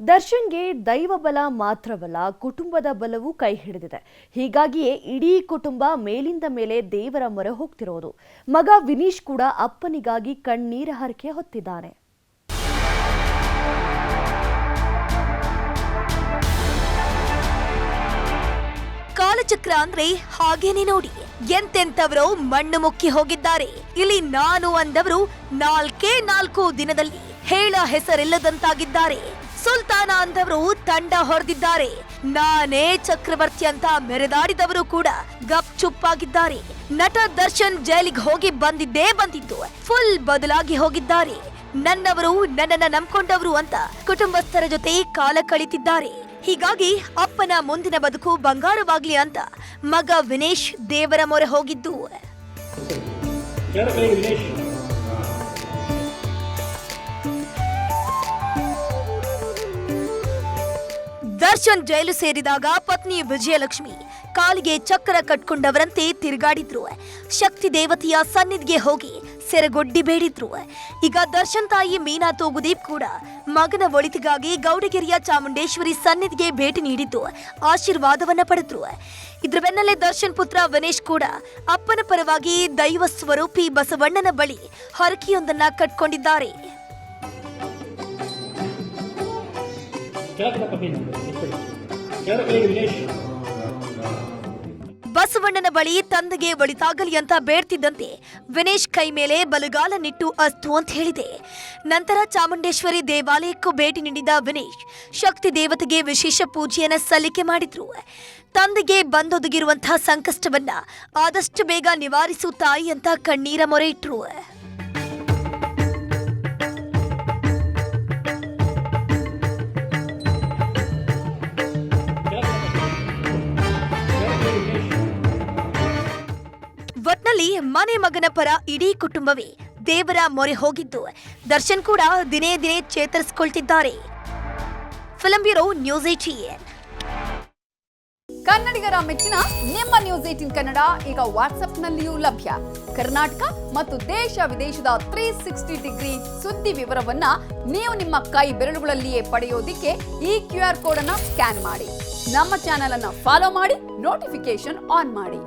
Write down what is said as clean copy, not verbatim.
ದರ್ಶನ್ಗೆ ದೈವ ಬಲ ಮಾತ್ರವಲ್ಲ, ಕುಟುಂಬದ ಬಲವೂ ಕೈ ಹಿಡಿದಿದೆ. ಹೀಗಾಗಿಯೇ ಇಡೀ ಕುಟುಂಬ ಮೇಲಿಂದ ಮೇಲೆ ದೇವರ ಮೊರೆ ಹೋಗ್ತಿರೋದು. ಮಗ ವಿನೀಶ್ ಕೂಡ ಅಪ್ಪನಿಗಾಗಿ ಕಣ್ಣೀರ ಹರಕೆ ಹೊತ್ತಿದ್ದಾನೆ. ಕಾಲಚಕ್ರ ಅಂದ್ರೆ ಹಾಗೇನೆ ನೋಡಿ, ಎಂತೆಂತವರು ಮಣ್ಣು ಮುಕ್ಕಿ ಹೋಗಿದ್ದಾರೆ. ಇಲ್ಲಿ ನಾನು ಅಂದವರು 4 ದಿನದಲ್ಲಿ ಹೇಳ ಹೆಸರಿಲ್ಲದಂತಾಗಿದ್ದಾರೆ. ಸುಲ್ತಾನ ಅಂದವರು ತಂಡ ಹೊಡೆದಿದ್ದಾರೆ. ನಾನೇ ಚಕ್ರವರ್ತಿ ಅಂತ ಮೆರೆದಾಡಿದವರು ಕೂಡ ಗಪ್ ಚುಪ್ಪಾಗಿದ್ದಾರೆ. ನಟ ದರ್ಶನ್ ಜೈಲಿಗೆ ಹೋಗಿ ಬಂದಿದ್ದು ಫುಲ್ ಬದಲಾಗಿ ಹೋಗಿದ್ದಾರೆ. ನನ್ನವರು, ನನ್ನನ್ನ ನಂಬ್ಕೊಂಡವರು ಅಂತ ಕುಟುಂಬಸ್ಥರ ಜೊತೆ ಕಾಲ ಕಳಿತಿದ್ದಾರೆ. ಹೀಗಾಗಿ ಅಪ್ಪನ ಮುಂದಿನ ಬದುಕು ಬಂಗಾರವಾಗ್ಲಿ ಅಂತ ಮಗ ವಿನೇಶ್ ದೇವರ ಮೊರೆ ಹೋಗಿದ್ದು. ದರ್ಶನ್ ಜೈಲು ಸೇರಿದಾಗ ಪತ್ನಿ ವಿಜಯಲಕ್ಷ್ಮಿ ಕಾಲಿಗೆ ಚಕ್ರ ಕಟ್ಕೊಂಡವರಂತೆ ತಿರುಗಾಡಿದ್ರು. ಶಕ್ತಿ ದೇವತೆಯ ಸನ್ನಿಧಿಗೆ ಹೋಗಿ ಸೆರಗೊಡ್ಡಿ ಬೇಡಿದ್ರು. ಈಗ ದರ್ಶನ್ ತಾಯಿ ಮೀನಾ ತೂಗುದೀಪ್ ಕೂಡ ಮಗನ ಒಳಿತಿಗಾಗಿ ಗೌಡಗೆರೆಯ ಚಾಮುಂಡೇಶ್ವರಿ ಸನ್ನಿಧಿಗೆ ಭೇಟಿ ನೀಡಿದ್ದು ಆಶೀರ್ವಾದವನ್ನ ಪಡೆದ್ರು. ಇದ್ರ ಬೆನ್ನಲ್ಲೇ ದರ್ಶನ್ ಪುತ್ರ ವಿನೇಶ್ ಕೂಡ ಅಪ್ಪನ ಪರವಾಗಿ ದೈವ ಸ್ವರೂಪಿ ಬಸವಣ್ಣನ ಬಳಿ ಹರಕೆಯೊಂದನ್ನ ಕಟ್ಕೊಂಡಿದ್ದಾರೆ. ಬಸವಣ್ಣನ ಬಳಿ ತಂದೆಗೆ ಒಳಿತಾಗಲಿ ಅಂತ ಬೇಡ್ತಿದ್ದಂತೆ ವಿನೇಶ್ ಕೈ ಮೇಲೆ ಬಲಗಾಲ ನಿಟ್ಟು ಅಸ್ತು ಅಂತ ಹೇಳಿದೆ. ನಂತರ ಚಾಮುಂಡೇಶ್ವರಿ ದೇವಾಲಯಕ್ಕೂ ಭೇಟಿ ನೀಡಿದ ವಿನೇಶ್ ಶಕ್ತಿ ದೇವತೆಗೆ ವಿಶೇಷ ಪೂಜೆಯನ್ನ ಸಲ್ಲಿಕೆ ಮಾಡಿದ್ರು. ತಂದೆಗೆ ಬಂದೊದಗಿರುವಂತಹ ಸಂಕಷ್ಟವನ್ನ ಆದಷ್ಟು ಬೇಗ ನಿವಾರಿಸು ತಾಯಿ ಅಂತ ಕಣ್ಣೀರ ಮೊರೆ ಇಟ್ರು. ಒಟ್ನಲ್ಲಿ ಮನೆ ಮಗನ ಪರ ಇಡೀ ಕುಟುಂಬವೇ ದೇವರ ಮೊರೆ ಹೋಗಿದ್ದು ದರ್ಶನ್ ಕೂಡ ದಿನೇ ದಿನೇ ಚೇತರಿಸಿಕೊಳ್ತಿದ್ದಾರೆ. Film bureau, news 18. ಕನ್ನಡಿಗರ ಮೆಚ್ಚಿನ ನಿಮ್ಮ ನ್ಯೂಸ್ 18 ಕನ್ನಡ ಈಗ ವಾಟ್ಸ್ಆಪ್ನಲ್ಲಿಯೂ ಲಭ್ಯ. ಕರ್ನಾಟಕ ಮತ್ತು ದೇಶ ವಿದೇಶದ 360 ಡಿಗ್ರಿ ಸುದ್ದಿ ವಿವರವನ್ನ ನೀವು ನಿಮ್ಮ ಕೈ ಬೆರಳುಗಳಲ್ಲಿಯೇ ಪಡೆಯೋದಿಕ್ಕೆ ಈ QR ಕೋಡ್ ಅನ್ನು ಸ್ಕ್ಯಾನ್ ಮಾಡಿ. ನಮ್ಮ ಚಾನೆಲ್ ಅನ್ನು ಫಾಲೋ ಮಾಡಿ, ನೋಟಿಫಿಕೇಶನ್ ಆನ್ ಮಾಡಿ.